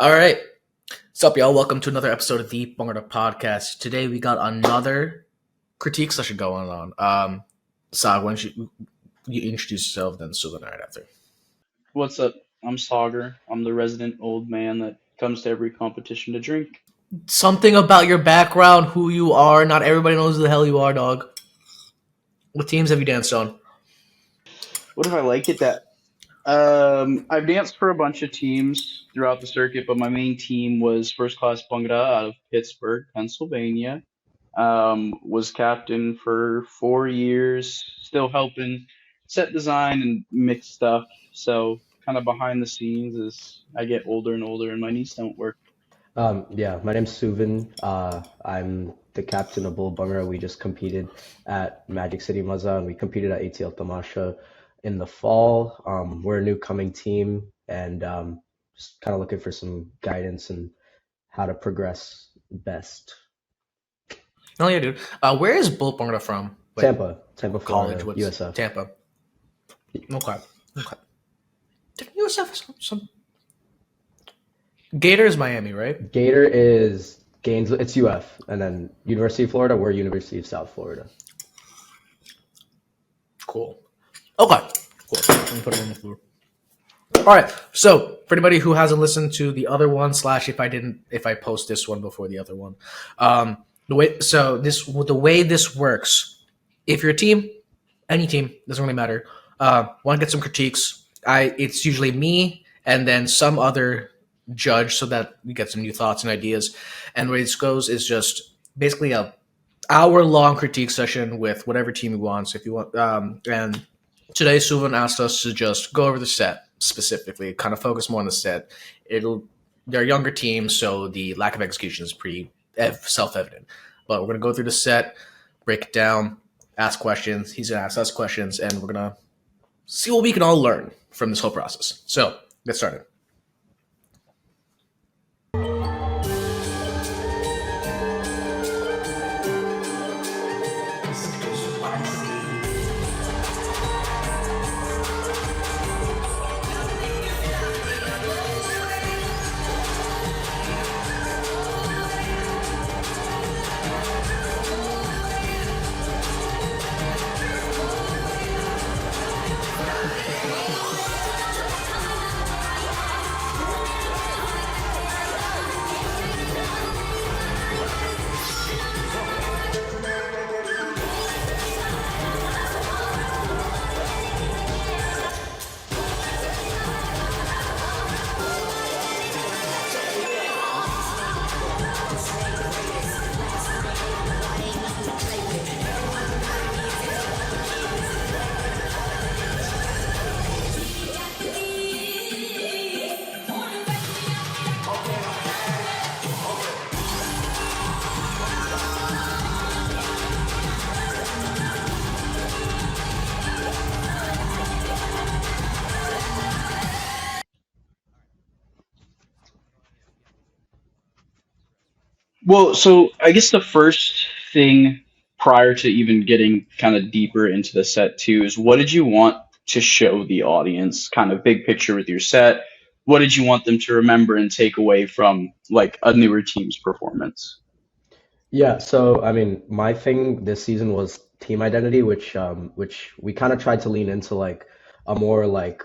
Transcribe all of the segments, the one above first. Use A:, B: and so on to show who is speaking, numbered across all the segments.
A: All right. What's up, y'all? Welcome to another episode of the Bhangra Podcast. Today we got another critique session going on. Saagar, why don't you introduce yourself, then Suvan right after.
B: What's up? I'm Saagar. I'm the resident old man that comes to every competition to drink.
A: Something about your background, who you are. Not everybody knows who the hell you are, dog. What teams have you danced on?
B: What if I like it that I've danced for a bunch of teams throughout the circuit, but my main team was First Class Bhangra out of Pittsburgh, Pennsylvania. Was captain for 4 years, still helping set design and mix stuff. So kind of behind the scenes as I get older and older and my knees don't work.
C: Yeah, my name's Suvan. I'm the captain of Bull Bhangra. We just competed at Magic City Maza and we competed at ATL Tamasha in the fall. We're a new coming team and just kind of looking for some guidance and how to progress best.
A: Oh yeah, dude. Where is Bull Bhangra from? Like,
C: Tampa,
A: college.
C: Florida,
A: What's
C: USF.
A: Tampa? Okay. Did USF some? Gator is Miami, right?
C: Gator is Gainesville, it's UF, and then University of Florida, we're University of South Florida.
A: Cool. Okay. Cool. Let me put it on the floor. All right. So for anybody who hasn't listened to the other one, / if I post this one before the other one, the way this works, if you're a team, any team, doesn't really matter. Want to get some critiques? It's usually me and then some other judge, so that we get some new thoughts and ideas. And the way this goes is just basically a hour-long critique session with whatever team you want. So if you want, and today Suvan asked us to just go over the set specifically, kind of focus more on the set. They're younger teams, so the lack of execution is pretty self-evident. But we're gonna go through the set, break it down, ask questions. He's gonna ask us questions, and we're gonna see what we can all learn from this whole process. So get started.
B: Well, so I guess the first thing prior to even getting kind of deeper into the set too is what did you want to show the audience, kind of big picture with your set? What did you want them to remember and take away from like a newer team's performance?
C: Yeah, so I mean, my thing this season was team identity, which we kind of tried to lean into like a more like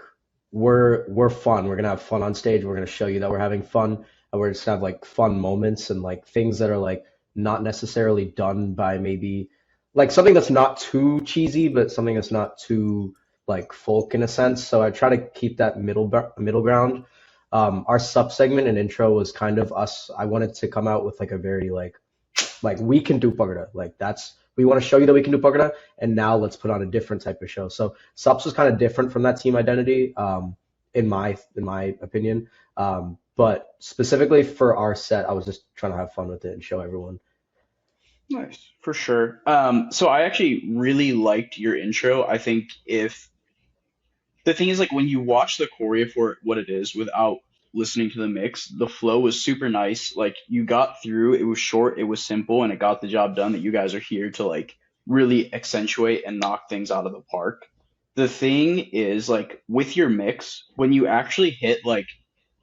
C: we're fun. We're gonna have fun on stage. We're gonna show you that we're having fun, and we're just gonna have like fun moments and like things that are like not necessarily done by maybe like something that's not too cheesy, but something that's not too like folk in a sense. So I try to keep that middle ground. Our sub segment and intro was kind of us. I wanted to come out with like a very like we can do Pagada. Like that's we want to show you that we can do Pagada, and now let's put on a different type of show. So Subs was kind of different from that team identity, in my opinion. But specifically for our set, I was just trying to have fun with it and show everyone.
B: Nice, for sure. So I actually really liked your intro. I think if the thing is like when you watch the choreo for what it is without listening to the mix, the flow was super nice. Like you got through, it was short, it was simple, and it got the job done that you guys are here to like really accentuate and knock things out of the park. The thing is like with your mix, when you actually hit like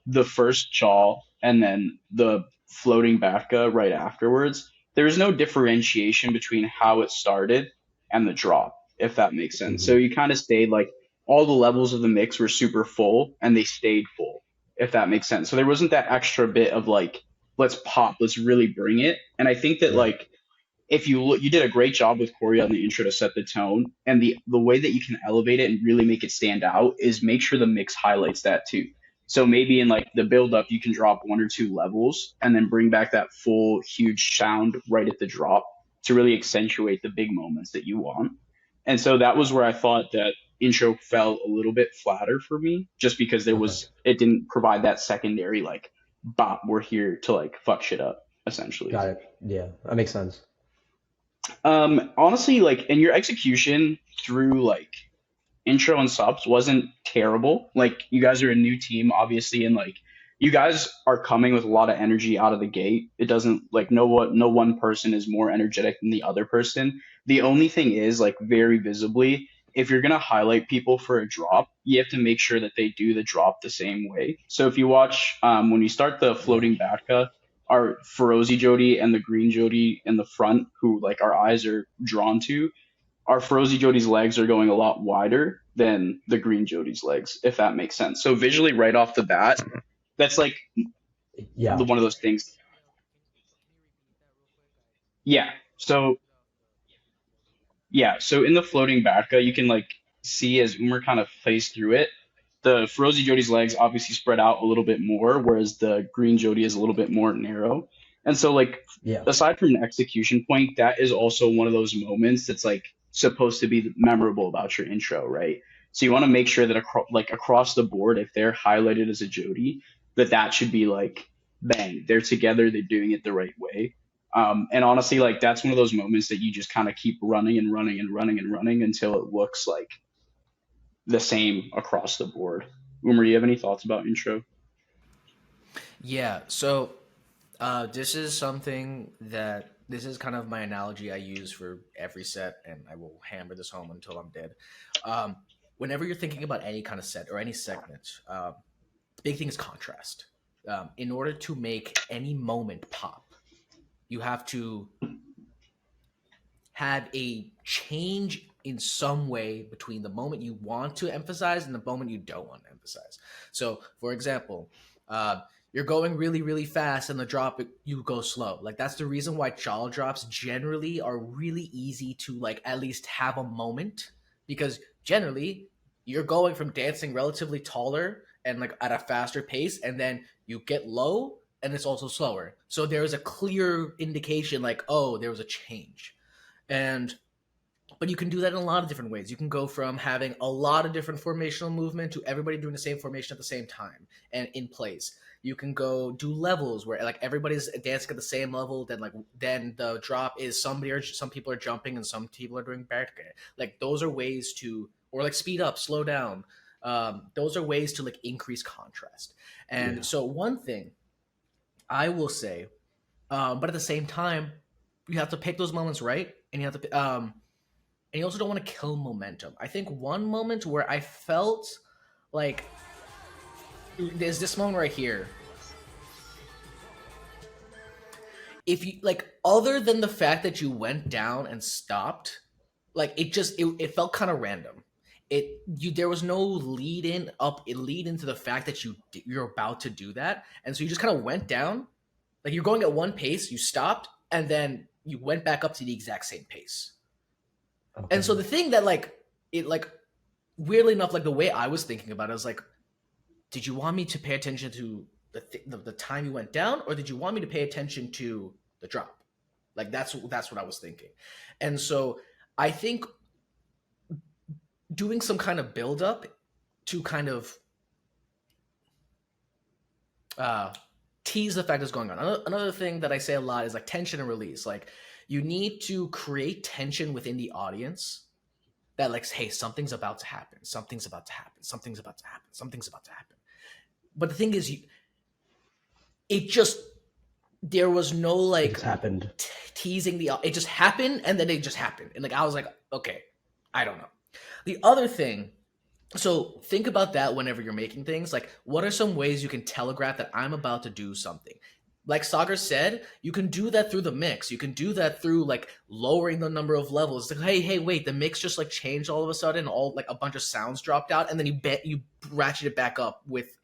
B: the first jaw and then the floating Bhangra right afterwards, there was no differentiation between how it started and the drop, if that makes sense. So
C: Hmm.
B: you kind of stayed like all the levels of the mix were super full and they stayed full, if that makes sense. So there wasn't that extra bit of like, let's pop, let's really bring it. And I think that
C: Yeah.
B: like if you look, you did a great job with choreo on the intro to set the tone, and the way that you can elevate it and really make it stand out is make sure the mix highlights that too. So maybe in like the build up, you can drop one or two levels and then bring back that full huge sound right at the drop to really accentuate the big moments that you want. And so that was where I thought that intro fell a little bit flatter for me, just because
C: Okay.
B: it didn't provide that secondary like bop, we're here to like fuck shit up essentially.
C: Got it. Yeah, that makes sense.
B: Honestly, like, and your execution through like intro and subs wasn't terrible. Like, you guys are a new team, obviously, and like, you guys are coming with a lot of energy out of the gate. It doesn't like no one person is more energetic than the other person. The only thing is like very visibly, if you're gonna highlight people for a drop, you have to make sure that they do the drop the same way. So if you watch when you start the
C: Yeah.
B: floating Batka, our Ferozi Jody and the green Jody in the front, who like our eyes are drawn to, our Ferozi Jody's legs are going a lot wider than the green Jody's legs, if that makes sense. So visually, right off the bat, that's like
C: Yeah.
B: one of those things. Yeah. So yeah. So in the floating Batka, you can like see as Umar kind of plays through it, the Ferozi Jody's legs obviously spread out a little bit more, whereas the green Jody is a little bit more narrow. And so, like,
C: Yeah.
B: aside from an execution point, that is also one of those moments that's like supposed to be memorable about your intro, right? So you want to make sure that like across the board, if they're highlighted as a Jody, that should be like bang, they're together, they're doing it the right way. And honestly, like that's one of those moments that you just kind of keep running and running and running and running until it looks like the same across the board. Umar, do you have any thoughts about intro?
A: Yeah. So this is something that this is kind of my analogy I use for every set, and I will hammer this home until I'm dead. Um, Whenever you're thinking about any kind of set or any segment, the big thing is contrast. In order to make any moment pop, you have to have a change in some way between the moment you want to emphasize and the moment you don't want to emphasize. So, for example, you're going really, really fast, and the drop you go slow. Like that's the reason why child drops generally are really easy to like at least have a moment, because generally you're going from dancing relatively taller and like at a faster pace, and then you get low and it's also slower. So there is a clear indication, like, oh, there was a change. And but you can do that in a lot of different ways. You can go from having a lot of different formational movement to everybody doing the same formation at the same time and in place. You can go do levels where like everybody's dancing at the same level. Then the drop is some people are jumping and some people are doing back. Like those are ways to, or like speed up, slow down. Those are ways to like increase contrast. And
C: Yeah.
A: so one thing I will say, but at the same time, you have to pick those moments right, and you have to and you also don't want to kill momentum. I think one moment where I felt like there's this moment right here. If you like, other than the fact that you went down and stopped, like it felt kind of random. There was no lead into the fact that you're about to do that, and so you just kind of went down, like you're going at one pace, you stopped, and then you went back up to the exact same pace. And so
C: Okay.
A: the thing that weirdly enough, like the way I was thinking about it, I was like, did you want me to pay attention to the time you went down, or did you want me to pay attention to the drop? Like that's what I was thinking. And so I think doing some kind of build up to kind of uh, tease the fact that's going on. Another thing that I say a lot is like tension and release. Like you need to create tension within the audience that like, hey, something's about to happen, something's about to happen, something's about to happen, something's about to happen. But the thing is, it just there was no
C: It
A: like
C: just happened.
A: teasing it just happened, and then it just happened, and like I was like, okay, I don't know. The other thing So think about that whenever you're making things. Like, what are some ways you can telegraph that I'm about to do something? Like Saagar said, you can do that through the mix. You can do that through like lowering the number of levels. Like, hey, wait, the mix just like changed all of a sudden. All like a bunch of sounds dropped out, and then you ratchet it back up with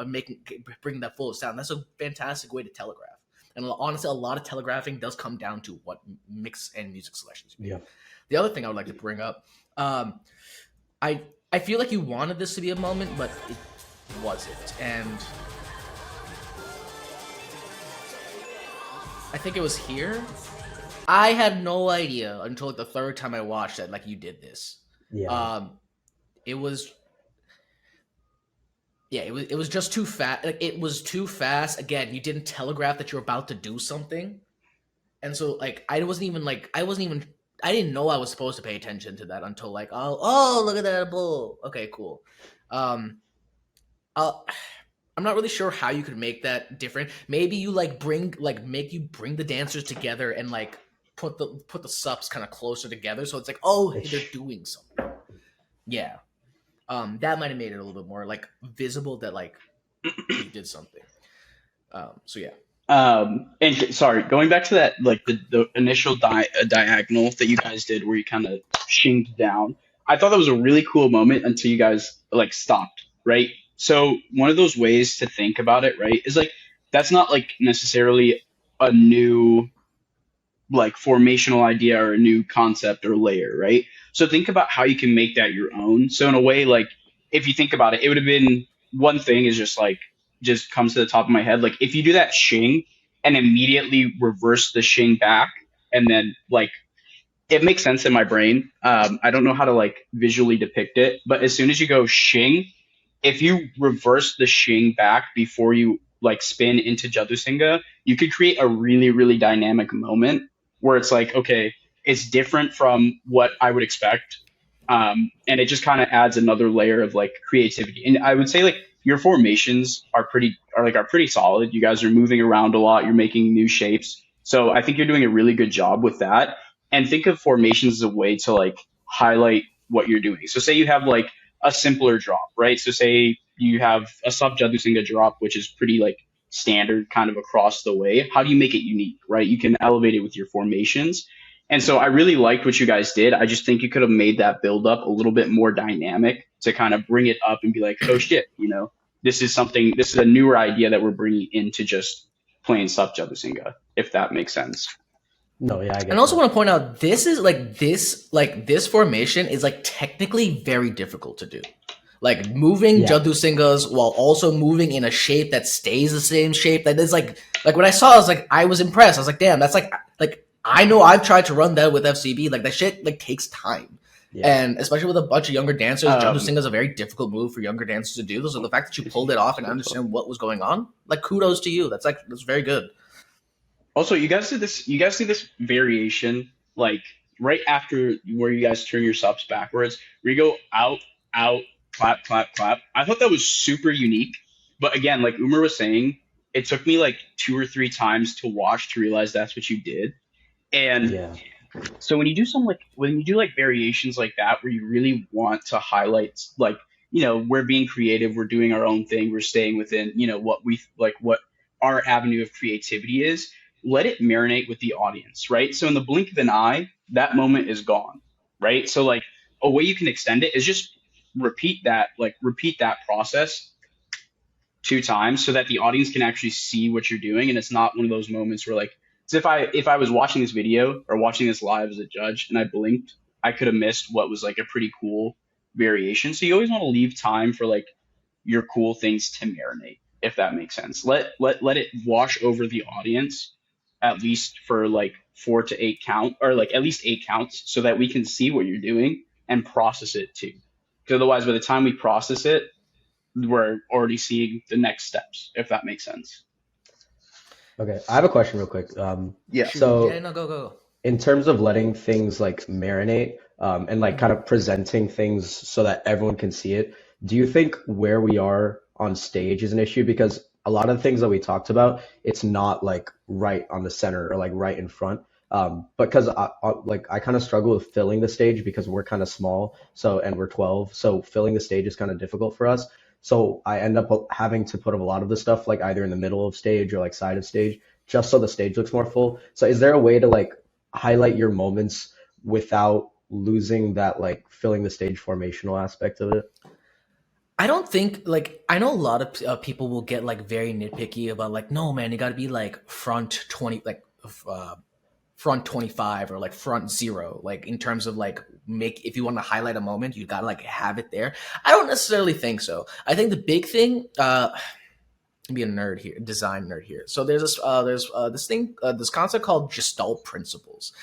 A: making bringing that full sound. That's a fantastic way to telegraph. And honestly, a lot of telegraphing does come down to what mix and music selections you make.
C: Yeah.
A: The other thing I would like to bring up, I I feel like you wanted this to be a moment, but it wasn't. And I think it was here. I had no idea until like the third time I watched that like you did this.
C: Yeah.
A: It was it was just too fast. Like it was too fast. Again, you didn't telegraph that you're about to do something. And so like I didn't know I was supposed to pay attention to that until like look at that bull. Okay, cool. Um I'll, I'm not really sure how you could make that different. Maybe you like bring the dancers together and like put the subs kind of closer together so it's like, oh, hey, they're doing something. Yeah. That might have made it a little bit more like visible that like you did something. So yeah.
B: And sorry, going back to that, like the initial diagonal that you guys did where you kind of shinged down, I thought that was a really cool moment until you guys like stopped, right? So one of those ways to think about it, right, is like that's not like necessarily a new like formational idea or a new concept or layer, right? So think about how you can make that your own. So in a way, like if you think about it, it would have been one thing is just like just comes to the top of my head. Like if you do that shing and immediately reverse the shing back and then like it makes sense in my brain. I don't know how to like visually depict it, but as soon as you go shing, if you reverse the shing back before you like spin into Jadusinga, you could create a really, really dynamic moment where it's like, okay, it's different from what I would expect. And it just kind of adds another layer of like creativity. And I would say like your formations are pretty solid. You guys are moving around a lot. You're making new shapes. So I think you're doing a really good job with that. And think of formations as a way to like highlight what you're doing. So say you have like a simpler drop, right? So say you have a sub Jadusinga drop, which is pretty like standard kind of across the way. How do you make it unique, right? You can elevate it with your formations. And so I really liked what you guys did. I just think you could have made that build up a little bit more dynamic to kind of bring it up and be like, oh shit, this is a newer idea that we're bringing into just plain sub Jadusinga, if that makes sense.
C: No, yeah, I
A: And I
C: get
A: also
C: that.
A: want to point out this formation is like technically very difficult to do. Like moving
C: Yeah.
A: Jaddu Singhas while also moving in a shape that stays the same shape. That is like when I saw it, I was impressed. I was like, damn, that's like I know I've tried to run that with FCB. Like that shit like takes time.
C: Yeah.
A: And especially with a bunch of younger dancers, Jaddu
B: Um,
A: Singha is a very difficult move for younger dancers to do. So the fact that you pulled it off and understand what was going on, like kudos to you. That's very good.
B: Also, you guys did this. You guys did this variation like right after where you guys turn your subs backwards, where you go out, out, clap, clap, clap. I thought that was super unique. But again, like Umar was saying, it took me like two or three times to watch to realize that's what you did. And
C: Yeah.
B: so when you do like variations like that where you really want to highlight like we're being creative, we're doing our own thing, we're staying within what our avenue of creativity is, let it marinate with the audience, right? So in the blink of an eye, that moment is gone, right? So like a way you can extend it is just repeat that process two times so that the audience can actually see what you're doing and it's not one of those moments where like so if I was watching this video or watching this live as a judge and I blinked, I could have missed what was like a pretty cool variation. So you always want to leave time for like your cool things to marinate, if that makes sense. Let it wash over the audience at least for like 4 to 8 count or like at least 8 counts so that we can see what you're doing and process it too. Because otherwise by the time we process it, we're already seeing the next steps, if that makes sense.
C: Okay. I have a question real quick.
B: Yeah.
A: Shoot, yeah,
C: So
A: no, go.
C: in terms of letting things like marinate, and like kind
A: Mhm.
C: of presenting things so that everyone can see it, do you think where we are on stage is an issue? Because a lot of the things that we talked about, it's not like right on the center or like right in front. But because I kind of struggle with filling the stage because we're kind of small, and we're 12, so filling the stage is kind of difficult for us. So I end up having to put a lot of the stuff like either in the middle of stage or like side of stage, just so the stage looks more full. So is there a way to like highlight your moments without losing that like filling the stage formational aspect of it?
A: I don't think like I know a lot of people will get like very nitpicky about like no man you got to be like front 20 like front 25 or like front 0 like in terms of like make if you want to highlight a moment you got to like have it there. I don't necessarily think so. I think the big thing be a nerd here, design nerd here. So there's this concept called Gestalt principles,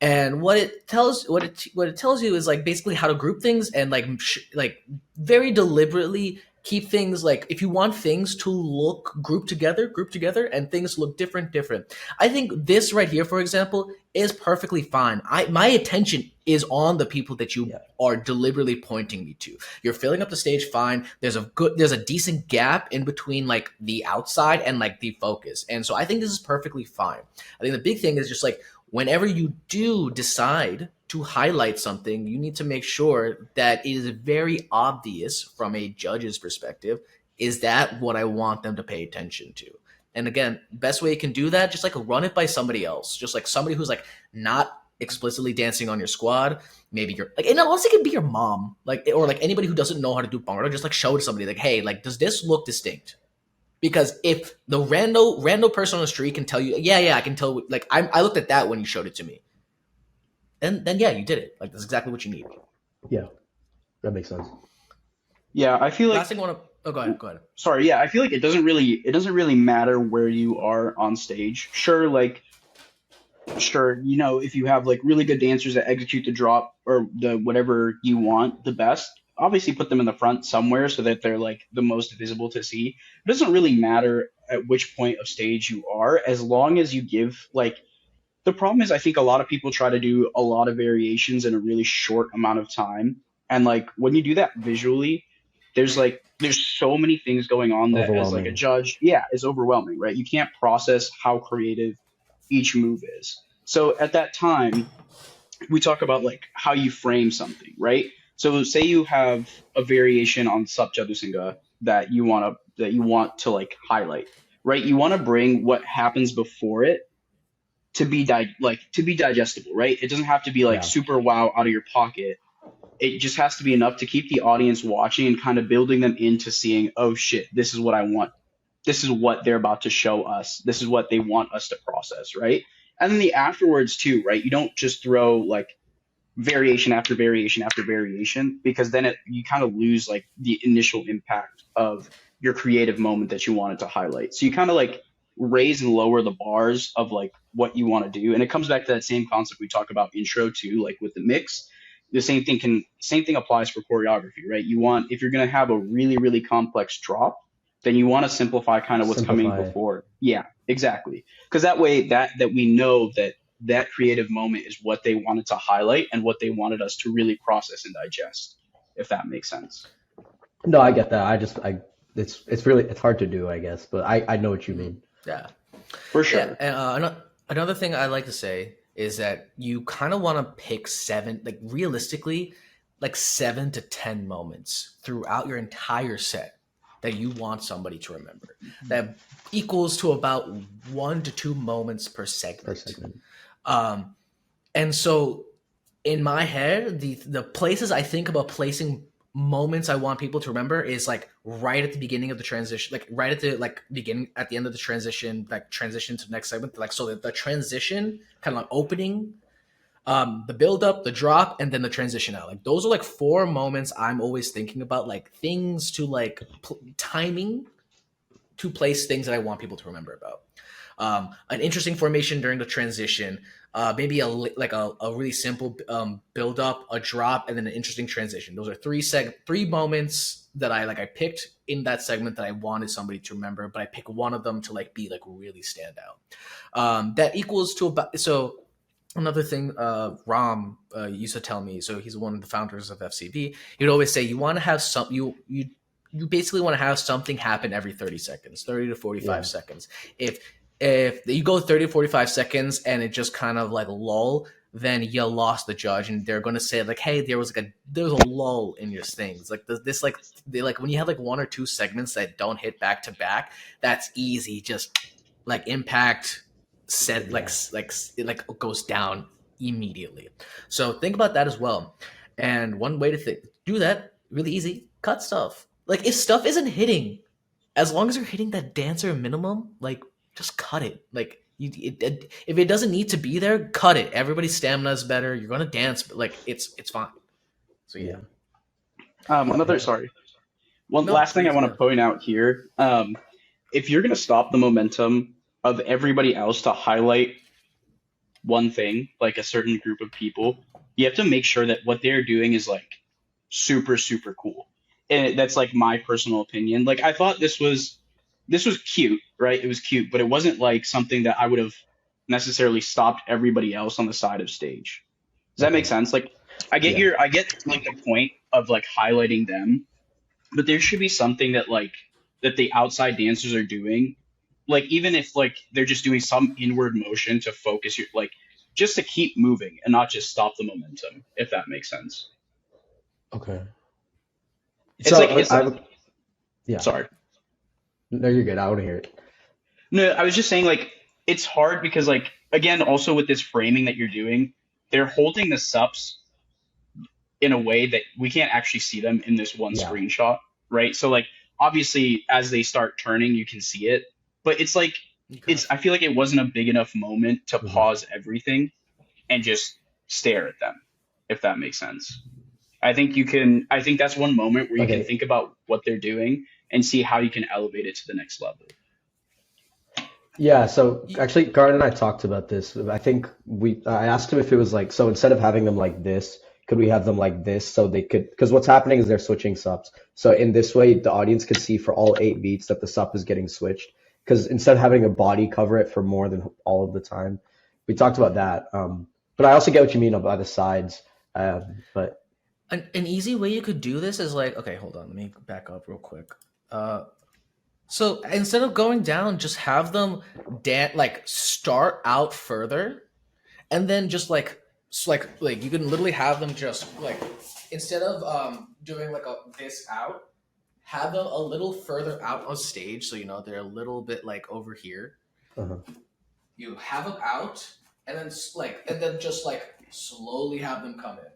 A: and what it tells you is like basically how to group things and like very deliberately keep things like if you want things to look group together, and things look different. I think this right here, for example, is perfectly fine. My attention is on the people that you are deliberately pointing me to. You're filling up the stage fine. There's a decent gap in between like the outside and like the focus. And so I think this is perfectly fine. I think the big thing is just like whenever you do decide to highlight something, you need to make sure that it is very obvious from a judge's perspective. Is that what I want them to pay attention to? And again, best way you can do that, just like run it by somebody else, just like somebody who's like not explicitly dancing on your squad. Maybe you're like, and honestly, it could be your mom, like, or like anybody who doesn't know how to do Bhangra, just like show it to somebody, like, hey, like, does this look distinct? Because if the rando person on the street can tell you, yeah, I can tell, like, I looked at that when you showed it to me, then yeah, you did it. Like, that's exactly what you need.
C: Yeah, that makes sense.
B: Yeah, I feel like
A: Last thing I want to. Oh, go ahead.
B: Sorry, yeah, I feel like it doesn't really matter where you are on stage. Sure, if you have like really good dancers that execute the drop or the whatever you want the best, obviously put them in the front somewhere so that they're like the most visible to see. It doesn't really matter at which point of stage you are, as long as you give like the problem is I think a lot of people try to do a lot of variations in a really short amount of time. And like when you do that visually, there's so many things going on that as like a
C: Overwhelming.
B: judge, is overwhelming, right? You can't process how creative each move is. So at that time, we talk about like how you frame something, right? So say you have a variation on Sapjadusinga that you want to like highlight, right? You want to bring what happens before it to be digestible, right? It doesn't have to be like
C: Yeah.
B: super wow out of your pocket. It just has to be enough to keep the audience watching and kind of building them into seeing, oh shit, this is what I want. This is what they're about to show us. This is what they want us to process, right? And then the afterwards too, right? You don't just throw like variation after variation after variation because then you kind of lose like the initial impact of your creative moment that you wanted to highlight. So you kind of like raise and lower the bars of like what you want to do. And it comes back to that same concept we talk about intro too, like with the mix. The same thing applies for choreography, right? You want if you're gonna have a really, really complex drop, then you want to simplify kind of what's coming
C: Simplify.
B: before. Yeah, exactly. Because that way that we know that creative moment is what they wanted to highlight and what they wanted us to really process and digest, if that makes sense.
C: No, I get that. It's hard to do, I guess, but I know what you mean.
A: Yeah.
B: For
A: Yeah,
B: sure.
A: and another thing I like to say is that you kind of want to pick realistically, like 7 to 10 moments throughout your entire set that you want somebody to remember. That equals to about 1 to 2 moments per
C: Per
A: segment.
C: segment.
A: And so in my head, the places I think about placing moments I want people to remember is like right at the beginning of the transition, like right at the like beginning at the end of the transition, like transition to the next segment, like so that the transition kind of like opening, the build up, the drop, and then the transition out. Like those are like 4 moments I'm always thinking about, like things to like timing to place things that I want people to remember about. An interesting formation during the transition, maybe a really simple build up, a drop, and then an interesting transition. Those are three moments that I picked in that segment that I wanted somebody to remember, but I pick one of them to like be like really stand out. That equals to about so. Another thing, Ram used to tell me. So he's one of the founders of FCB. He'd always say, "You want to have some you basically want to have something happen every 30 seconds, 30 to 45
C: Yeah.
A: seconds. If if you go 30 to 45 seconds and it just kind of like lull, then you lost the judge, and they're going to say like, hey, there was a lull in your things. Like this like they like when you have like one or two segments that don't hit back to back, that's easy. Just like impact set like it like goes down immediately. So think about that as well. And one way to do that really easy, cut stuff. Like if stuff isn't hitting, as long as you're hitting that dancer minimum, like just cut it. Like if it doesn't need to be there, cut it. Everybody's stamina is better. You're gonna dance, but like it's fine. So yeah.
B: One last thing I want to point out here. If you're gonna stop the momentum of everybody else to highlight one thing, like a certain group of people, you have to make sure that what they're doing is like super, super cool. And that's like my personal opinion. Like I thought this was cute, right? It was cute, but it wasn't like something that I would have necessarily stopped everybody else on the side of stage. Does that make sense? Like I get like the point of like highlighting them, but there should be something that the outside dancers are doing, like even if like they're just doing some inward motion to focus your like just to keep moving and not just stop the momentum, if that makes sense.
C: Okay.
B: It's sorry.
C: No, you're good. I want to hear it.
B: No, I was just saying like it's hard because like again also with this framing that you're doing, they're holding the sups in a way that we can't actually see them in this one screenshot, right? So like obviously as they start turning you can see it, but it's like I feel like it wasn't a big enough moment to pause everything and just stare at them, if that makes sense. I think that's one moment where you can think about what they're doing and see how you can elevate it to the next level.
C: Yeah, so actually Garden and I talked about this. I think I asked him if it was like, so instead of having them like this, could we have them like this so they could, because what's happening is they're switching subs. So in this way, the audience could see for all 8 beats that the sub is getting switched. Because instead of having a body cover it for more than all of the time, we talked about that. But I also get what you mean by the sides. But
A: an easy way you could do this is like, okay, hold on, let me back up real quick. So instead of going down, just have them like start out further, and then just like you can literally have them just like instead of doing like this out, have them a little further out on stage, so you know they're a little bit like over here. You have them out, and then just like slowly have them come in,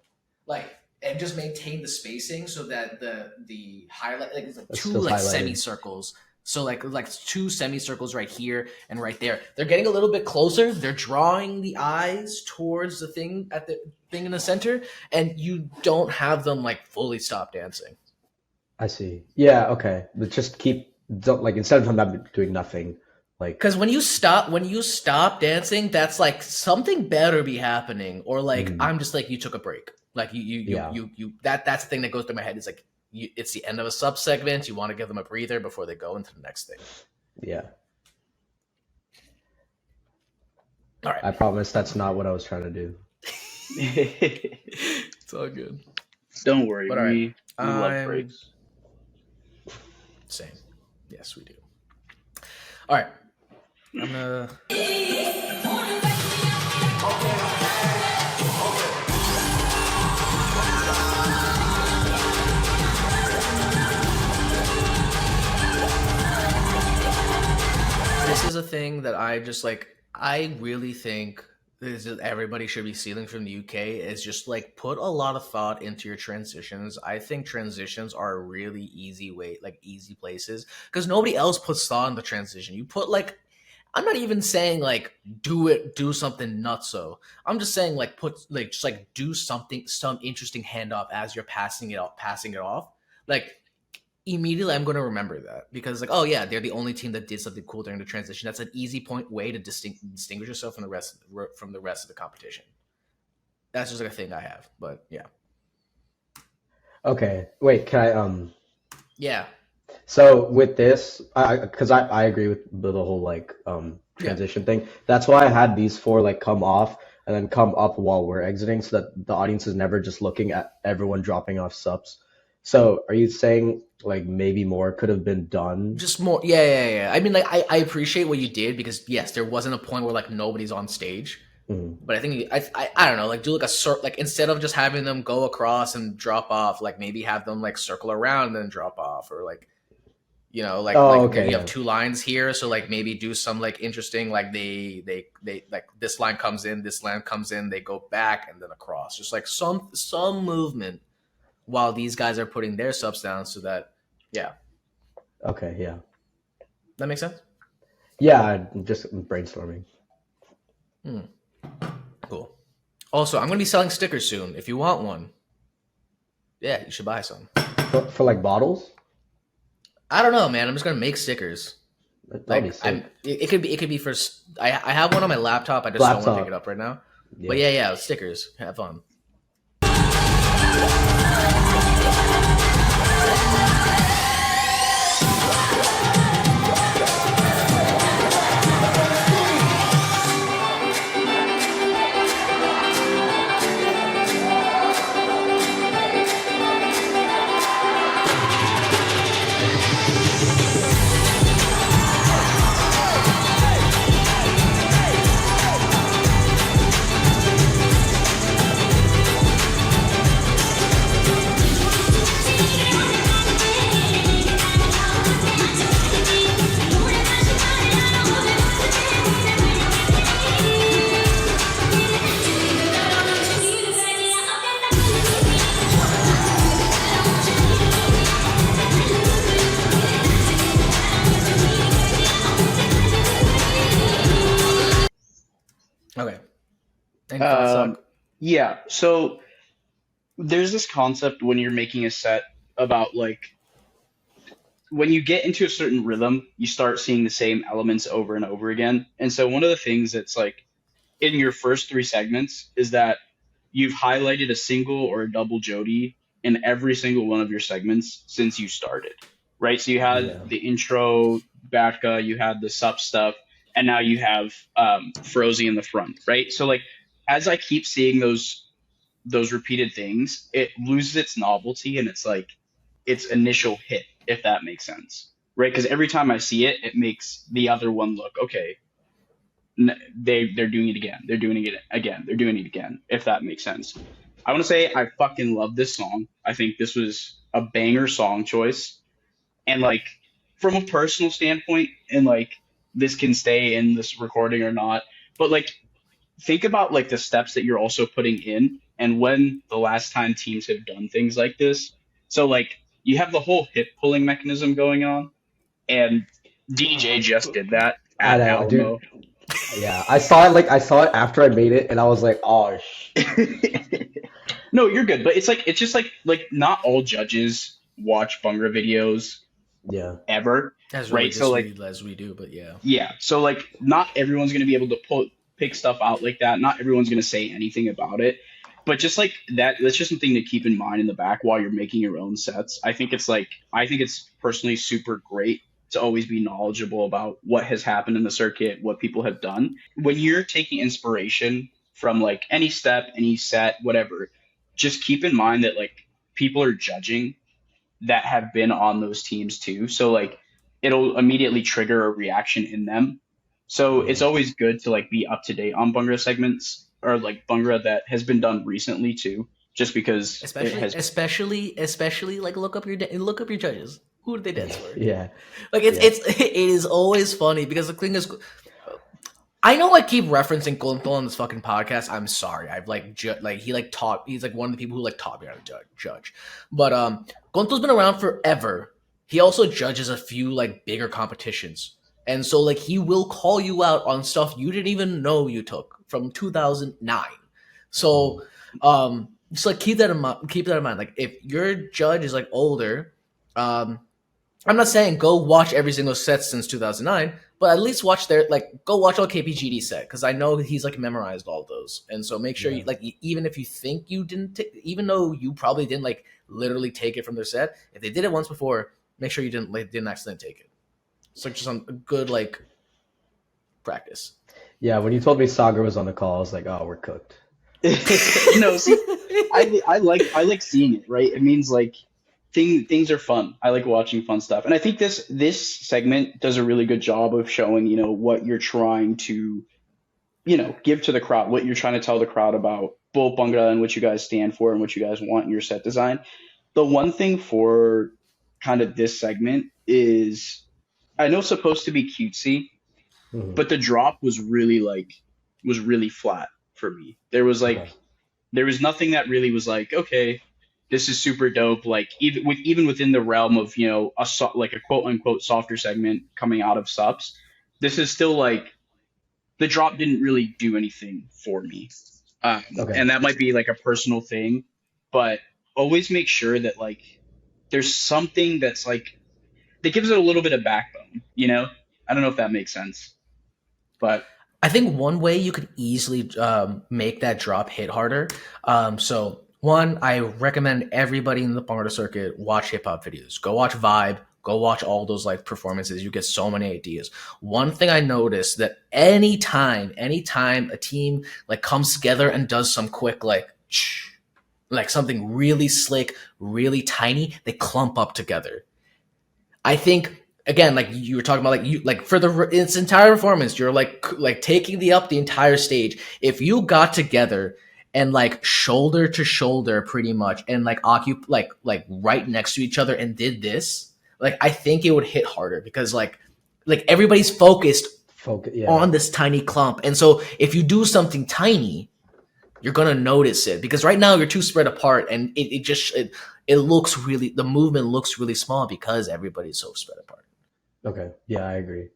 A: like, and just maintain the spacing so that the highlight like it's like two like semicircles. So like 2 semicircles right here and right there. They're getting a little bit closer. They're drawing the eyes towards the thing in the center, and you don't have them like fully stop dancing.
C: I see. Yeah, okay. But just don't like instead of them doing nothing, like
A: because when you stop dancing, that's like something better be happening, or like I'm just like you took a break. Like you that's the thing that goes through my head is like it's the end of a sub segment. You want to give them a breather before they go into the next thing.
C: Yeah.
A: All right.
C: I promise that's not what I was trying to do.
A: It's all good.
B: Don't worry.
A: But
B: we love breaks.
A: Same. Yes, we do. All right. I'm gonna. This is a thing that I really think everybody should be stealing from the UK is just like put a lot of thought into your transitions. I think transitions are a really easy way, like easy places, because nobody else puts thought in the transition. You put like, I'm not even saying like do something nutso. I'm just saying like do something, some interesting handoff as you're passing it off. Like immediately I'm going to remember that because like, oh yeah, they're the only team that did something cool during the transition. That's an easy way to distinguish yourself from the rest of the competition. That's just like a thing I have, but yeah.
C: Okay, wait, can I
A: Yeah.
C: So with this, because I agree with the whole like transition thing. That's why I had these 4 like come off and then come up while we're exiting, so that the audience is never just looking at everyone dropping off subs. So are you saying like maybe more could have been done?
A: Just more, yeah. I mean, like I appreciate what you did because yes, there wasn't a point where like nobody's on stage.
C: Mhm.
A: But I think I don't know, like do like like instead of just having them go across and drop off, like maybe have them like circle around and then drop off, or like
C: Oh,
A: like
C: okay,
A: you have
C: yeah.
A: 2 lines here, so like maybe do some like interesting, like they like this line comes in, this line comes in, they go back and then across, just like some movement while these guys are putting their subs down, so that yeah,
C: Okay, yeah.
A: that makes sense.
C: Yeah, I'm just brainstorming.
A: Cool. Also, I'm gonna be selling stickers soon. If you want one, yeah, you should buy some.
C: For like bottles?
A: I don't know, man. I'm just gonna make stickers.
C: That'd be
A: Like
C: sick.
A: it could be for. I have one on my laptop. I just don't want to pick it
C: Laptop.
A: up right now. But
C: Yeah.
A: yeah, stickers. Have fun. Okay. Any thoughts,
B: Um,
A: Suck?
B: yeah. So there's this concept when you're making a set about like when you get into a certain rhythm, you start seeing the same elements over and over again. And so one of the things that's like in your first three segments is that you've highlighted a single or a double Jody in every single one of your segments since you started, right? So you had
C: Yeah.
B: the intro, Batka, you had the sup stuff, and now you have Frozy in the front, right? So like as I keep seeing those repeated things, it loses its novelty and it's like its initial hit, if that makes sense, right? Because every time I see it, it makes the other one look okay. They're doing it again. They're doing it again. They're doing it again. If that makes sense. I want to say I fucking love this song. I think this was a banger song choice. And like from a personal standpoint, and like this can stay in this recording or not, but like think about like the steps that you're also putting in and when the last time teams have done things like this. So like you have the whole hip pulling mechanism going on, and DJ just did that
C: I
B: at
C: know, dude.
B: Alamo.
C: Yeah, I saw it after I made it, and I was like, oh,
B: No, you're good, but it's like it's just like not all judges watch Bungra videos
C: yeah,
B: ever,
A: As
B: right? So like
A: religiously as we do, but yeah.
B: yeah, so like not everyone's gonna be able to pick stuff out like that. Not everyone's gonna say anything about it, but just like that's just something to keep in mind in the back while you're making your own sets. I think it's personally super great to always be knowledgeable about what has happened in the circuit, what people have done. When you're taking inspiration from like any step, any set, whatever, just keep in mind that like people are judging that have been on those teams too. So like it'll immediately trigger a reaction in them. So it's
C: yeah,
B: always good to like be up to date on Bhangra segments or like Bhangra that has been done recently too, just because it has.
A: Especially like look up your judges. Who did they dance for?
C: yeah,
A: Like
C: yeah,
A: it is always funny because the thing is, I know I keep referencing Golden on this fucking podcast. I'm sorry. I've like like he like taught. He's like one of the people who like taught me how to judge. But Gonto's been around forever. He also judges a few like bigger competitions, and so like he will call you out on stuff you didn't even know you took from 2009.
C: mhm,
A: So just like keep that in mind. Keep that in mind. Like if your judge is like older, um, I'm not saying go watch every single set since 2009, but at least watch their like go watch all KPGD set because I know he's like memorized all those, and so make sure you
C: yeah,
A: like even if you think you didn't, even though you probably didn't like literally take it from their set, if they did it once before, make sure you didn't accidentally take it. So just on good like practice.
C: yeah. When you told me Saagar was on the call, I was like, oh, we're cooked.
B: No, see, I like seeing it, right? It means like things are fun. I like watching fun stuff, and I think this segment does a really good job of showing what you're trying to give to the crowd, what you're trying to tell the crowd about Bull Bhangra and what you guys stand for and what you guys want in your set design. The one thing for kind of this segment is, I know it's supposed to be cutesy,
C: Mhm.
B: but the drop was really flat for me.
C: Okay.
B: There was nothing that really was like, okay, this is super dope. Like even within the realm of like a quote unquote softer segment coming out of subs, this is still like the drop didn't really do anything for me.
C: Okay.
B: And that might be like a personal thing, but always make sure that like there's something that's like that gives it a little bit of backbone. I don't know if that makes sense, but
A: I think one way you could easily make that drop hit harder. So one, I recommend everybody in the Bhangra circuit watch hip hop videos. Go watch Vibe. Go watch all those like performances. You get so many ideas. One thing I noticed that anytime a team like comes together and does some quick like something really slick, really tiny, they clump up together. I think again, like you were talking about, like for its entire performance, you're like taking the entire stage. If you got together and like shoulder to shoulder, pretty much, and like like right next to each other and did this, like I think it would hit harder because like everybody's focused
C: Yeah.
A: on this tiny clump, and so if you do something tiny, you're gonna notice it because right now you're too spread apart, and it looks really, the movement looks really small because everybody's so spread apart.
C: Okay. Yeah, I agree.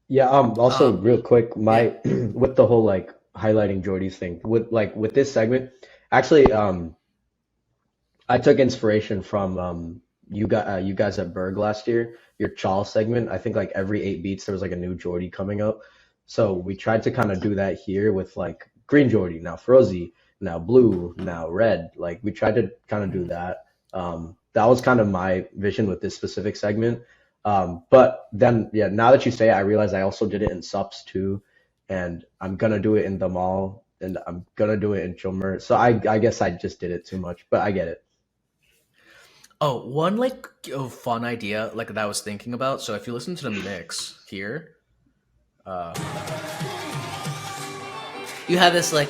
C: Yeah, also real quick,
A: Yeah.
C: with the whole like highlighting Jordy's thing, with this segment, actually, I took inspiration from you guys at Berg last year, your Chaw segment. I think like every 8 beats there was like a new Jordy coming up. So we tried to kind of do that here with like green Jordy, now Frozy, now blue, now red. Like we tried to kind of do that. That was kind of my vision with this specific segment. But then, yeah, now that you say it, I realize I also did it in subs too, and I'm gonna do it in the mall, and I'm gonna do it in Jomur. So I guess I just did it too much, but I get it.
A: Oh, one like fun idea like that I was thinking about. So if you listen to the mix here, uh, you have this like,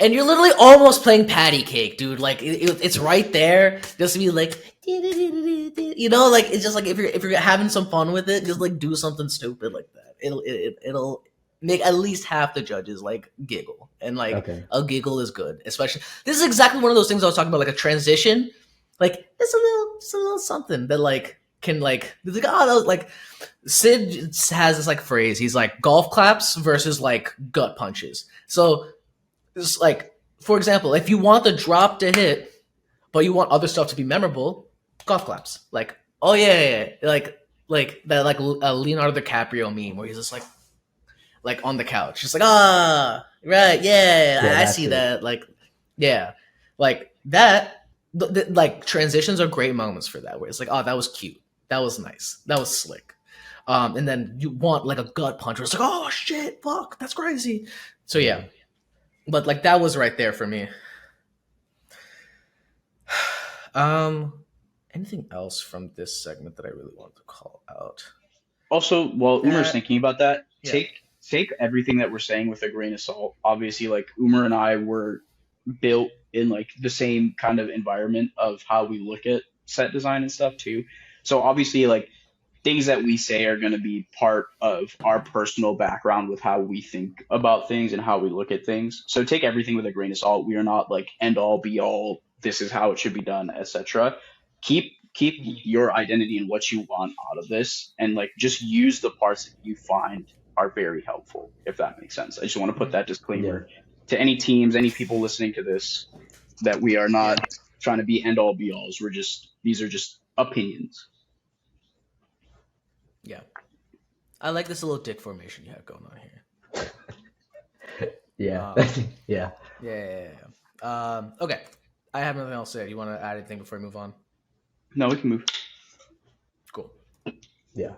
A: and you're literally almost playing patty cake, dude. Like it's right there, just to be like, like it's just like if you're having some fun with it, just like do something stupid like that. It'll make at least half the judges like giggle, and like
C: Okay.
A: a giggle is good. Especially this is exactly one of those things I was talking about, like a transition. Like it's a little something that like can like that was like Sid has this like phrase. He's like golf claps versus like gut punches. So it's like, for example, if you want the drop to hit, but you want other stuff to be memorable, golf claps. Like, oh yeah. Like that like Leonardo DiCaprio meme where he's just like on the couch, just like right, yeah,
C: Yeah,
A: I
C: that's
A: see
C: it.
A: that. Like, yeah, like that. Like transitions are great moments for that, where it's like, oh, that was cute, that was nice, that was slick. And then you want like a gut punch where it's like, oh shit, fuck, that's crazy. So yeah, but like that was right there for me. Anything else from this segment that I really want to call out?
B: also, while Umer's
A: That
B: thinking about that,
A: Yeah.
B: take everything that we're saying with a grain of salt. Obviously, like Umer and I were built in like the same kind of environment of how we look at set design and stuff too. So obviously, like things that we say are going to be part of our personal background with how we think about things and how we look at things. So take everything with a grain of salt. We are not like end all be all. This is how it should be done, etc. Keep your identity and what you want out of this, and like just use the parts that you find are very helpful, if that makes sense. I just want to put that
C: Yeah.
B: disclaimer to any teams, any people listening to this, that we are
A: Yeah.
B: not trying to be end all be alls. These are just opinions.
A: Yeah. I like this little dick formation you have going on here.
C: Yeah.
A: Um,
C: Yeah.
A: yeah. Okay. I have nothing else to say. Do you want to add anything before we move on?
B: No, we can move.
A: Cool.
C: Yeah.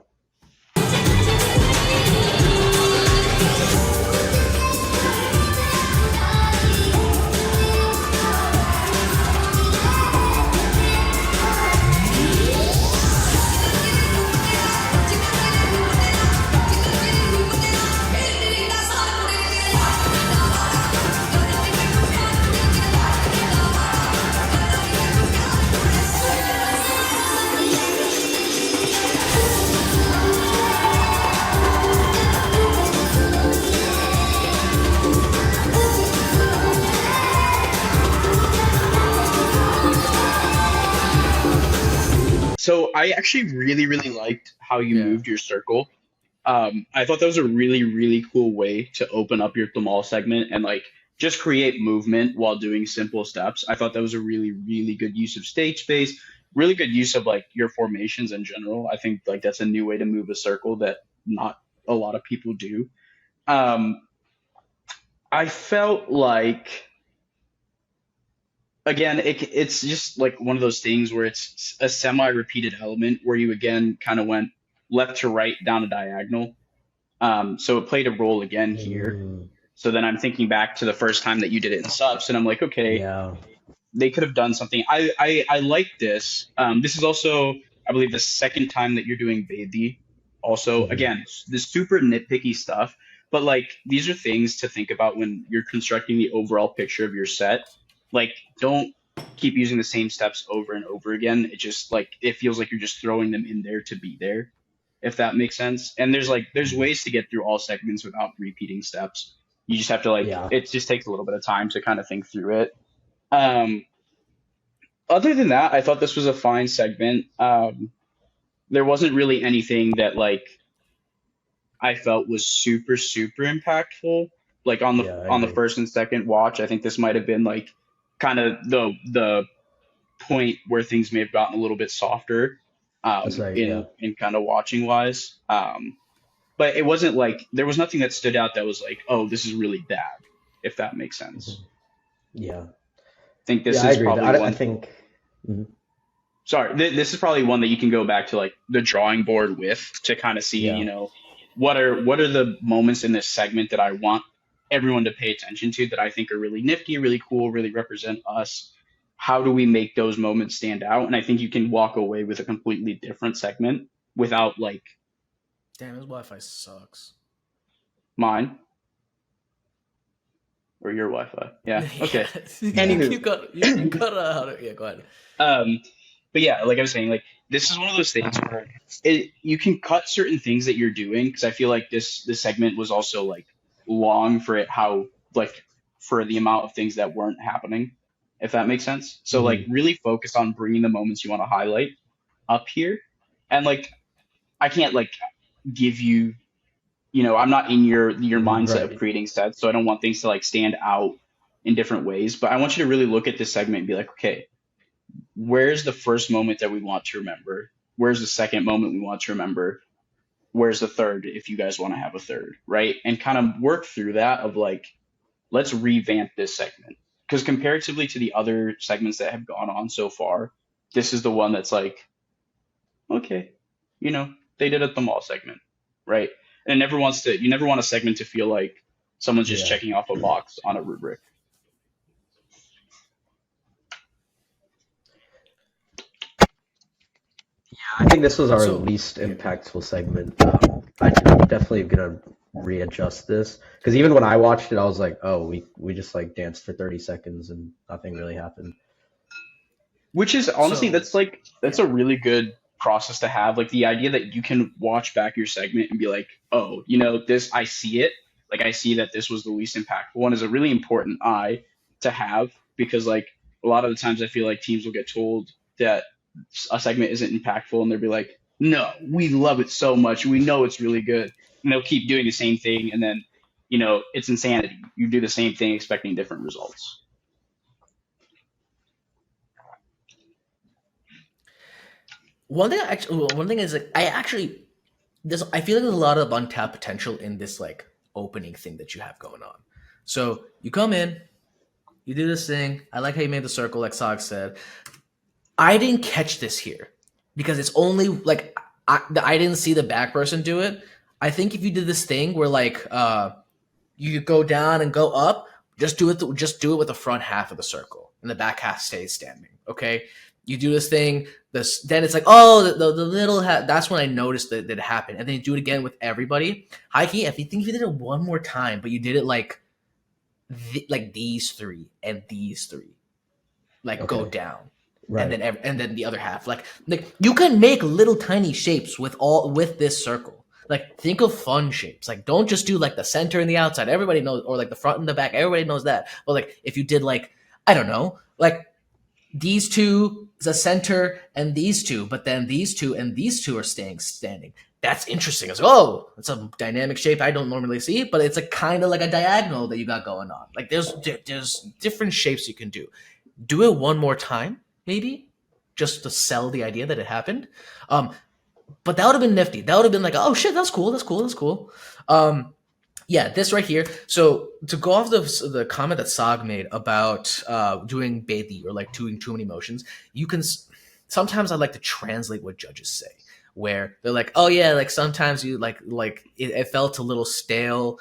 B: So I actually really, really liked how you
A: Yeah.
B: moved your circle. I thought that was a really, really cool way to open up your Thamal segment and like just create movement while doing simple steps. I thought that was a really, really good use of stage space, really good use of like your formations in general. I think like that's a new way to move a circle that not a lot of people do. Um, I felt like again, it's just like one of those things where it's a semi-repeated element where you again kind of went left to right down a diagonal. So it played a role again here.
C: Mm,
B: So then I'm thinking back to the first time that you did it in subs, and I'm like, okay,
C: yeah.
B: they could have done something. I like this. This is also, I believe, the second time that you're doing Baby. Also,
C: Hmm.
B: again, the super nitpicky stuff, but like these are things to think about when you're constructing the overall picture of your set. Like, don't keep using the same steps over and over again. It just like it feels like you're just throwing them in there to be there, if that makes sense. And there's
C: Hmm.
B: ways to get through all segments without repeating steps. You just have to like
C: Yeah.
B: it just takes a little bit of time to kind of think through it. Um, Other than that, I thought this was a fine segment. There wasn't really anything that like I felt was super super impactful. Like
C: Yeah, I
B: on the
C: agree.
B: first and second watch, I think this might have been like kind of the point where things may have gotten a little bit softer
C: That's right. Yeah.
B: in kind of watching wise. But it wasn't like there was nothing that stood out that was like, oh, this is really bad, if that makes sense.
C: Hmm. Yeah.
B: Think
C: Yeah,
B: this
C: I
B: is
C: agree.
B: probably
C: I
B: one.
C: think. Mhm.
B: Sorry, this is probably one that you can go back to like the drawing board with to kind of see, you
C: Yeah.
B: know, what are the moments in this segment that I want everyone to pay attention to that I think are really nifty, really cool, really represent us. How do we make those moments stand out? And I think you can walk away with a completely different segment without like
A: Damn, his Wi-Fi sucks.
B: mine or your Wi-Fi. Yeah.
A: Yeah,
B: Okay.
A: you
B: Anywho,
A: you got you got yeah. Go ahead.
B: um, but yeah, like I was saying, like this is one of those things where you can cut certain things that you're doing because I feel like this segment was also like long for it how like for the amount of things that weren't happening, if that makes sense. So like
C: Hmm.
B: really focus on bringing the moments you want to highlight up here, and like I can't like give you, you know, I'm not in your mindset of
C: Right.
B: creating sets, so I don't want things to like stand out in different ways. But I want you to really look at this segment and be like, okay, where's the first moment that we want to remember? Where's the second moment we want to remember? Where's the third if you guys want to have a third, right? And kind of work through that of like, let's revamp this segment. Because comparatively to the other segments that have gone on so far, this is the one that's like, okay, you know, they did it the mall segment, right? And it never wants to, you never want a segment to feel like someone's just
C: Yeah.
B: checking off a box on a rubric.
C: I think this was our
A: So
C: least
A: yeah, go ahead.
C: impactful segment. I'm definitely gonna readjust this because even when I watched it, I was like, oh, we just like danced for 30 seconds and nothing really happened.
B: Which is honestly,
A: So
B: that's
A: yeah,
B: a really good process to have. Like the idea that you can watch back your segment and be like, oh, you know, this I see it. Like I see that this was the least impactful one is a really important eye to have because like a lot of the times I feel like teams will get told that a segment isn't impactful and they'll be like, no, we love it so much. We know it's really good. And they'll keep doing the same thing and then, you know, it's insanity. You do the same thing expecting different results.
A: one thing is like I actually this I feel like there's a lot of untapped potential in this like opening thing that you have going on. So you come in, you do this thing. I like how you made the circle, like Sog said. I didn't catch this here because it's only like I didn't see the back person do it. I think if you did this thing where like you go down and go up, just do it with the front half of the circle and the back half stays standing. Okay, you do this thing. This then it's like oh the little that's when I noticed that it happened, and then you do it again with everybody. High key, if you think if you did it one more time, but you did it like like these three and these three like go
C: Okay.
A: down and
C: Right.
A: and then the other half like you can make little tiny shapes with this circle, like think of fun shapes, like don't just do like the center and the outside, everybody knows, or like the front and the back, everybody knows that, but like if you did like I don't know, like these two, the center, and these two, but then these two and these two are standing. That's interesting. It's oh, it's a dynamic shape I don't normally see, but it's a kind of like a diagonal that you got going on. Like there's different shapes you can do. Do it one more time, maybe, just to sell the idea that it happened. But that would have been nifty. That would have been like, oh shit, that's cool. That's cool. That's cool. Yeah, this right here. So to go off the comment that Sag made about doing baby or like doing too many motions, you can sometimes I like to translate what judges say, where they're like, oh yeah, like sometimes you like it felt a little stale.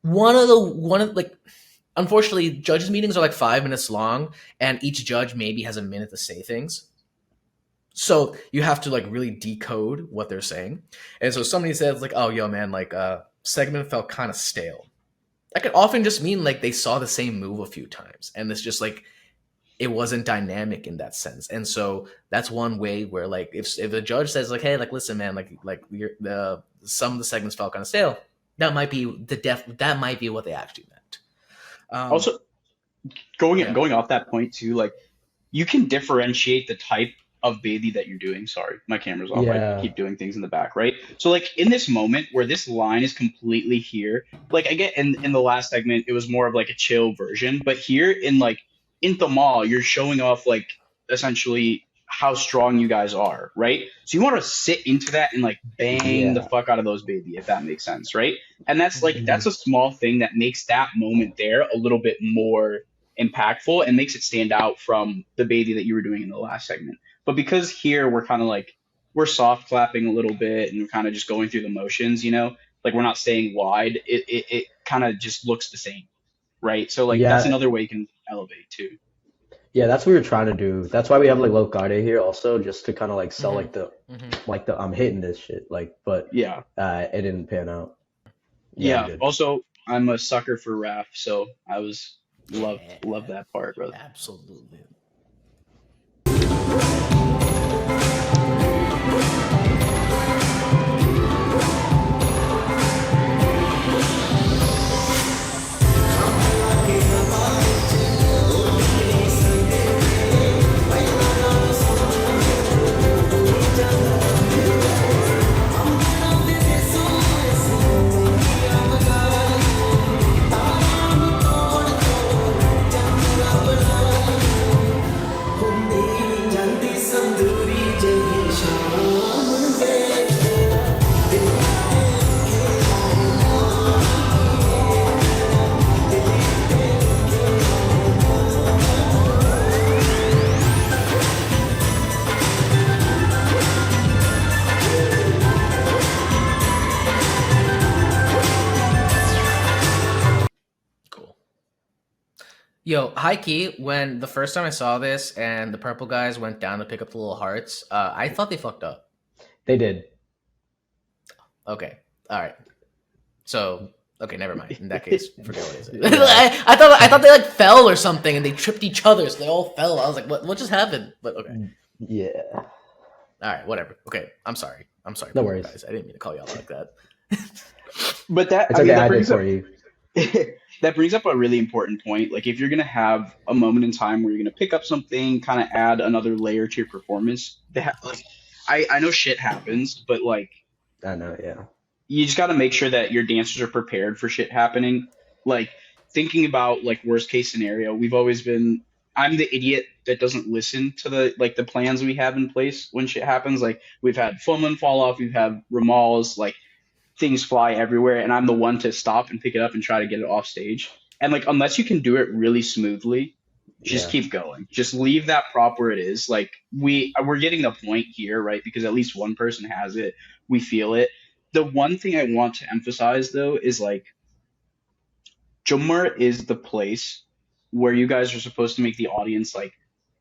A: One of like, unfortunately, judges meetings are like 5 minutes long, and each judge maybe has a minute to say things. So you have to like really decode what they're saying. And so somebody says like, oh yo man, like segment felt kind of stale. That could often just mean like they saw the same move a few times, and it's just like it wasn't dynamic in that sense. And so that's one way where like if a judge says like, hey, like listen man, like the some of the segments felt kind of stale, that might be that might be what they actually meant.
B: Also, going off that point too, like you can differentiate the type of baby that you're doing. Sorry, my camera's off. I keep doing things in the back, right? So like in this moment where this line is completely here, like I get in the last segment, it was more of like a chill version, but here in the mall, you're showing off like essentially how strong you guys are, right? So you want to sit into that and like bang the fuck out of those baby, if that makes sense, right? And that's like that's a small thing that makes that moment there a little bit more impactful and makes it stand out from the baby that you were doing in the last segment. But because here we're kind of like we're soft clapping a little bit and we're kind of just going through the motions, you know, like we're not staying wide. It kind of just looks the same, right? So like that's another way you can elevate too.
C: Yeah, that's what we were trying to do. That's why we have like Locate here also, just to kind of like sell like the I'm hitting this shit, like, but
B: yeah,
C: it didn't pan out.
B: Yeah. Also, I'm a sucker for Raph, so I was love that part, brother.
A: Absolutely. Yo, high key, when the first time I saw this and the purple guys went down to pick up the little hearts, I thought they fucked up.
C: They did.
A: Okay. All right. So, okay, never mind. In that case, forget what I said. I thought they like fell or something and they tripped each other, so they all fell. I was like, what just happened? But okay.
C: Yeah.
A: All right, whatever. Okay, I'm sorry.
C: No worries.
A: Guys. I didn't mean to call y'all like that.
B: But that
C: it's okay, I did for you.
B: That brings up a really important point. Like if you're going to have a moment in time where you're going to pick up something, kind of add another layer to your performance, like, I know shit happens, but like
C: I know, yeah.
B: You just got to make sure that your dancers are prepared for shit happening. Like thinking about like worst case scenario, we've always been I'm the idiot that doesn't listen to the plans we have in place when shit happens. Like we've had Fulman fall off, we've had Ramals, like things fly everywhere, and I'm the one to stop and pick it up and try to get it off stage. And like unless you can do it really smoothly, just keep going. Just leave that prop where it is. Like we're getting the point here, right? Because at least one person has it. We feel it. The one thing I want to emphasize though is like Jomur is the place where you guys are supposed to make the audience like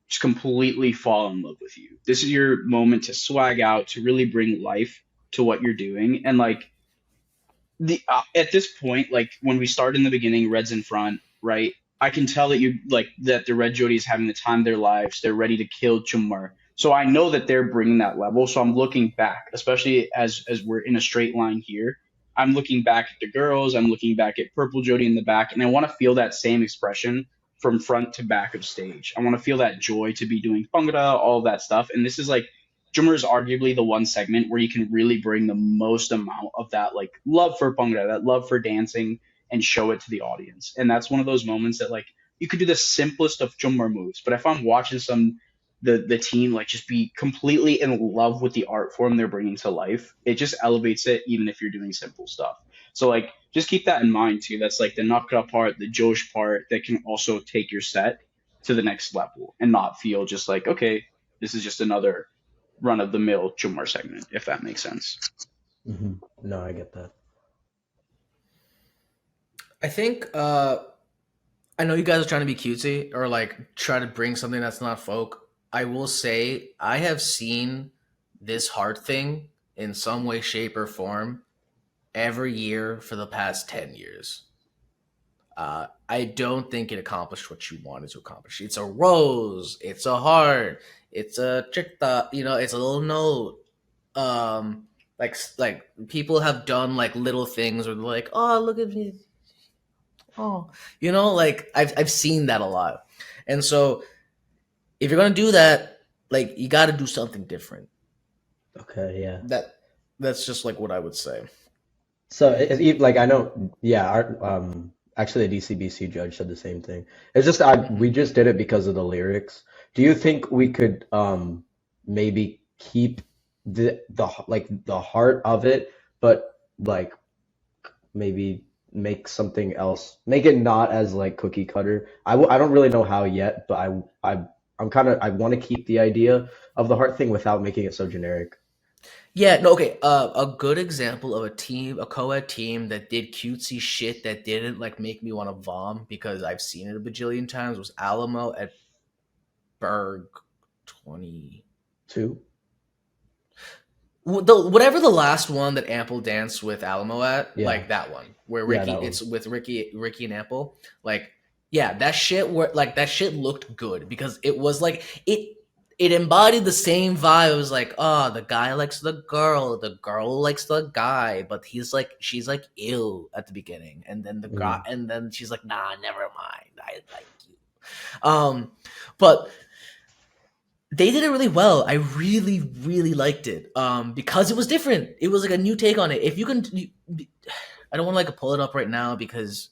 B: just completely fall in love with you. This is your moment to swag out, to really bring life to what you're doing. And like at this point, like when we start in the beginning, Red's in front, right? I can tell that that the Red Jody is having the time of their lives. They're ready to kill Jomur. So I know that they're bringing that level. So I'm looking back, especially as we're in a straight line here. I'm looking back at the girls. I'm looking back at Purple Jody in the back, and I want to feel that same expression from front to back of stage. I want to feel that joy to be doing Bhangra, all of that stuff. And this is like Jomur is arguably the one segment where you can really bring the most amount of that like love for Bhangra, that love for dancing, and show it to the audience. And that's one of those moments that like you could do the simplest of Jomur moves, but if I'm watching the team like just be completely in love with the art form they're bringing to life, it just elevates it even if you're doing simple stuff. So like just keep that in mind too. That's like the nakra part, the josh part that can also take your set to the next level and not feel just like, okay, this is just another run of the mill Jomur segment, if that makes sense.
C: No, I get that.
A: I think I know you guys are trying to be cutesy or like try to bring something that's not folk. I will say I have seen this heart thing in some way, shape, or form every year for the past 10 years. I don't think it accomplished what you wanted to accomplish. It's a rose, it's a heart, it's a chikta, it's a little note. Like people have done like little things where they're like, oh, look at me. Oh, like I've seen that a lot. And so if you're gonna do that, like you got to do something different.
C: Okay, yeah.
A: That's just like what I would say.
C: So like I know, yeah. Actually, a DCBC judge said the same thing. It's just we just did it because of the lyrics. Do you think we could maybe keep the heart of it, but like maybe make something else, make it not as like cookie cutter? I don't really know how yet, but I want to keep the idea of the heart thing without making it so generic.
A: Yeah, no, okay. A good example of a co-ed team that did cutesy shit that didn't like make me want to vom because I've seen it a bajillion times was Alamo at Berg
C: 22.
A: Whatever the last one that Ample danced with Alamo at,
C: Yeah.
A: like that one where Ricky,
C: that one.
A: it's with Ricky and Ample, like yeah, that shit that shit looked good because it was like it embodied the same vibe. It was like, oh, the guy likes the girl likes the guy, but she's like ill at the beginning, and then the guy, and then she's like, nah, never mind, I like you. But they did it really well. I really, really liked it. Because it was different. It was like a new take on it. If you can, I don't want to like pull it up right now because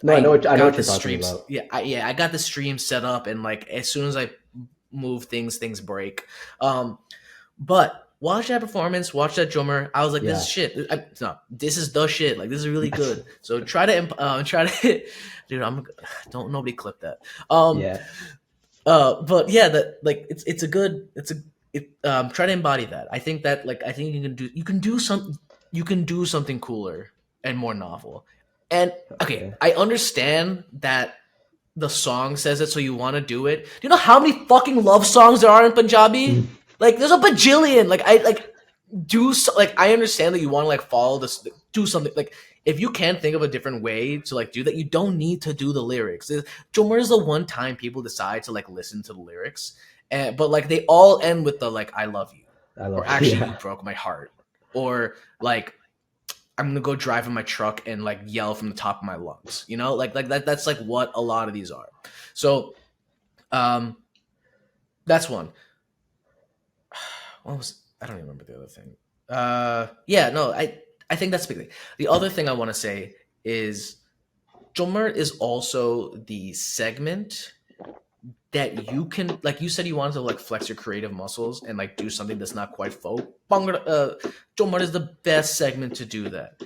C: No, I know what you're talking
A: streams,
C: about.
A: Yeah, I got the stream set up, and like as soon as I move things break. But watch that performance, watch that Jomur. I was like, this is shit. This is the shit. Like this is really good. So try to dude. Don't nobody clip that. But yeah, that like try to embody that. I think that like I think you can do something cooler and more novel. And okay, I understand that the song says it, so you want to do it. Do you know how many fucking love songs there are in Punjabi? Like, there's a bajillion. Like, I understand that you want to like follow this, do something. Like, if you can't think of a different way to like do that, you don't need to do the lyrics. Jomur is the one time people decide to like listen to the lyrics, but like they all end with the like "I love you," or actually you broke my heart, or like I'm gonna go drive in my truck and like yell from the top of my lungs, like that. That's like what a lot of these are. So, that's one. What was I don't even remember the other thing. Yeah, no, I think that's the big thing. The other thing I want to say is Jomur is also the segment that you can, like you said, you wanted to like flex your creative muscles and like do something that's not quite folk. Jomur is the best segment to do that.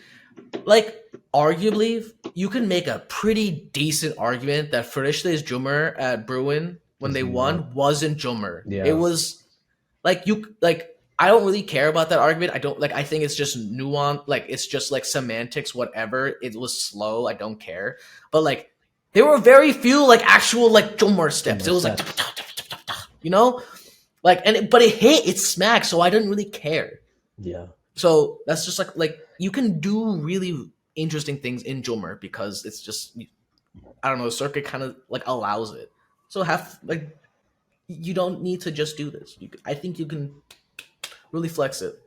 A: Like, arguably, you can make a pretty decent argument that Farishta's Jomur at Bruin when they won wasn't Jomur.
C: Yeah.
A: It was like I don't really care about that argument. I think it's just nuance, like it's just like semantics, whatever. It was slow, I don't care. But like there were very few like actual like Jomur steps. It was like like but it hit, it smacked, so I didn't really care.
C: Yeah.
A: So that's just like you can do really interesting things in Jomur because it's just I don't know, the circuit kind of like allows it. So you don't need to just do this. I think you can really flex it.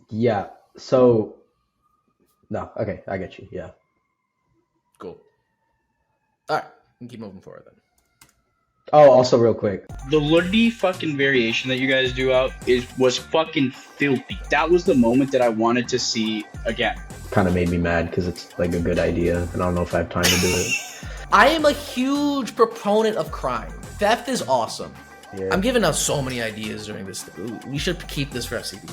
C: Yeah. So no, okay, I get you. Yeah.
A: Cool. All right, we can keep moving forward then.
C: Oh, also real quick.
B: The Luddy fucking variation that you guys do out was fucking filthy. That was the moment that I wanted to see again.
C: Kind of made me mad because it's like a good idea, and I don't know if I have time to do it.
A: I am a huge proponent of crime. Theft is awesome.
C: Yeah.
A: I'm giving out so many ideas during this. We should keep this for FCB.